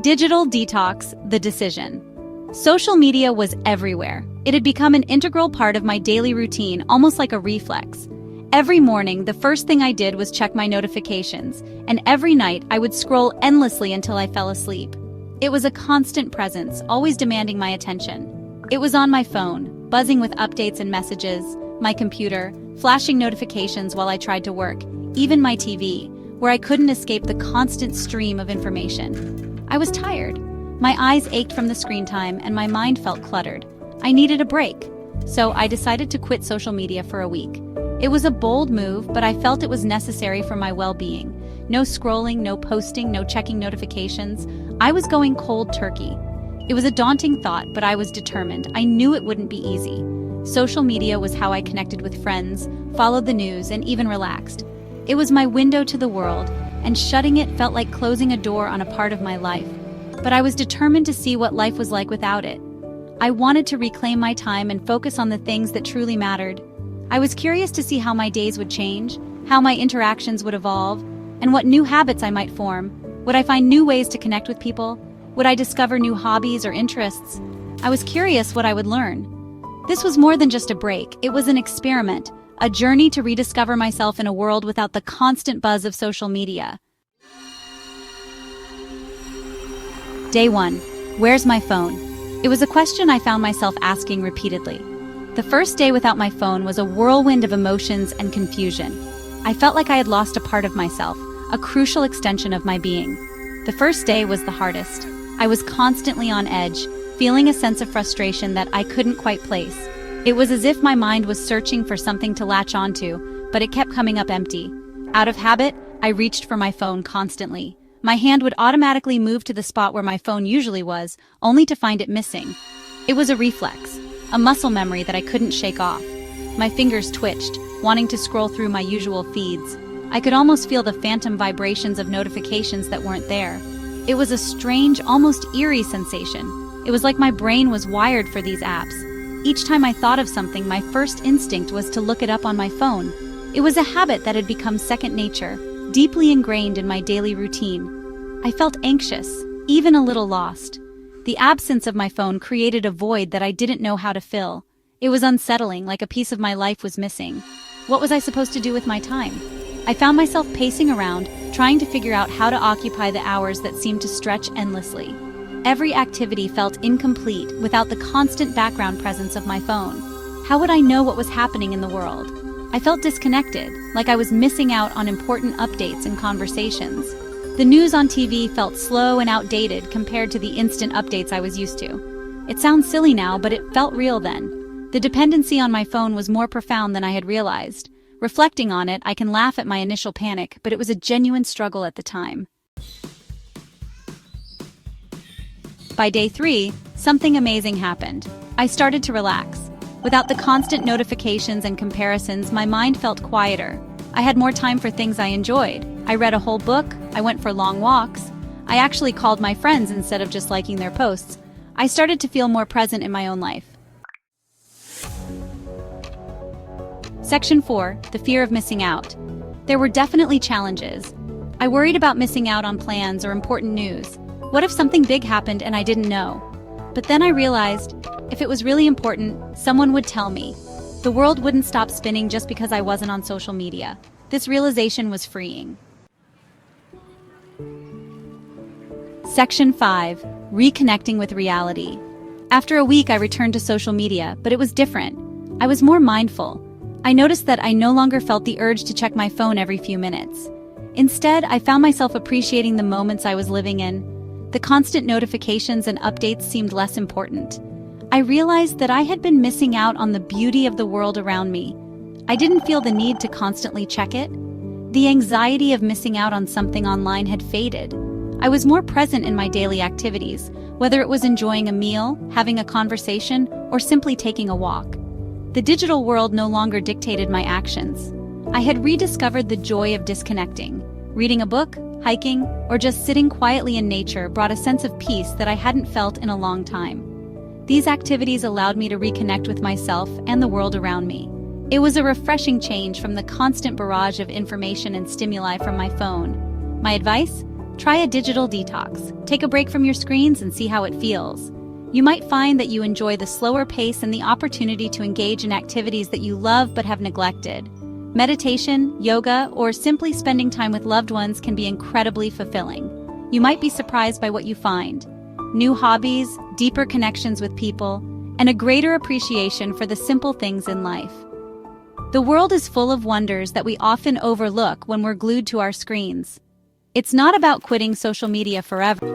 Digital detox, the decision. Social media was everywhere. It had become an integral part of my daily routine, almost like a reflex. Every morning, the first thing I did was check my notifications, and every night I would scroll endlessly until I fell asleep. It was a constant presence, always demanding my attention. It was on my phone, buzzing with updates and messages, my computer, flashing notifications while I tried to work, even my TV, where I couldn't escape the constant stream of information. I was tired. My eyes ached from the screen time and my mind felt cluttered. I needed a break, so I decided to quit social media for a week. It was a bold move, but I felt it was necessary for my well-being. No scrolling, no posting, no checking notifications. I was going cold turkey. It was a daunting thought, but I was determined. I knew it wouldn't be easy. Social media was how I connected with friends, followed the news, and even relaxed. It was my window to the world, and shutting it felt like closing a door on a part of my life. But I was determined to see what life was like without it. I wanted to reclaim my time and focus on the things that truly mattered. I was curious to see how my days would change, how my interactions would evolve, and what new habits I might form. Would I find new ways to connect with people? Would I discover new hobbies or interests? I was curious what I would learn. This was more than just a break. It was an experiment, a journey to rediscover myself in a world without the constant buzz of social media. Day 1. Where's my phone? It was a question I found myself asking repeatedly. The first day without my phone was a whirlwind of emotions and confusion. I felt like I had lost a part of myself, a crucial extension of my being. The first day was the hardest. I was constantly on edge, feeling a sense of frustration that I couldn't quite place. It was as if my mind was searching for something to latch onto, but it kept coming up empty. Out of habit, I reached for my phone constantly. My hand would automatically move to the spot where my phone usually was, only to find it missing. It was a reflex, a muscle memory that I couldn't shake off. My fingers twitched, wanting to scroll through my usual feeds. I could almost feel the phantom vibrations of notifications that weren't there. It was a strange, almost eerie sensation. It was like my brain was wired for these apps. Each time I thought of something, my first instinct was to look it up on my phone. It was a habit that had become second nature, deeply ingrained in my daily routine. I felt anxious, even a little lost. The absence of my phone created a void that I didn't know how to fill. It was unsettling, like a piece of my life was missing. What was I supposed to do with my time? I found myself pacing around, trying to figure out how to occupy the hours that seemed to stretch endlessly. Every activity felt incomplete without the constant background presence of my phone. How would I know what was happening in the world? I felt disconnected, like I was missing out on important updates and conversations. The news on TV felt slow and outdated compared to the instant updates I was used to. It sounds silly now, but it felt real then. The dependency on my phone was more profound than I had realized. Reflecting on it, I can laugh at my initial panic, but it was a genuine struggle at the time. By day 3, something amazing happened. I started to relax. Without the constant notifications and comparisons, my mind felt quieter. I had more time for things I enjoyed. I read a whole book, I went for long walks. I actually called my friends instead of just liking their posts. I started to feel more present in my own life. Section 4. The fear of missing out. There were definitely challenges. I worried about missing out on plans or important news. What if something big happened and I didn't know? But then I realized, if it was really important, someone would tell me. The world wouldn't stop spinning just because I wasn't on social media. This realization was freeing. Section 5. Reconnecting with reality. After a week, I returned to social media, but it was different. I was more mindful. I noticed that I no longer felt the urge to check my phone every few minutes. Instead, I found myself appreciating the moments I was living in. The constant notifications and updates seemed less important. I realized that I had been missing out on the beauty of the world around me. I didn't feel the need to constantly check it. The anxiety of missing out on something online had faded. I was more present in my daily activities, whether it was enjoying a meal, having a conversation, or simply taking a walk. The digital world no longer dictated my actions. I had rediscovered the joy of disconnecting. Reading a book, hiking, or just sitting quietly in nature brought a sense of peace that I hadn't felt in a long time. These activities allowed me to reconnect with myself and the world around me. It was a refreshing change from the constant barrage of information and stimuli from my phone. My advice? Try a digital detox. Take a break from your screens and see how it feels. You might find that you enjoy the slower pace and the opportunity to engage in activities that you love but have neglected. Meditation, yoga, or simply spending time with loved ones can be incredibly fulfilling. You might be surprised by what you find. New hobbies, deeper connections with people, and a greater appreciation for the simple things in life. The world is full of wonders that we often overlook when we're glued to our screens. It's not about quitting social media forever.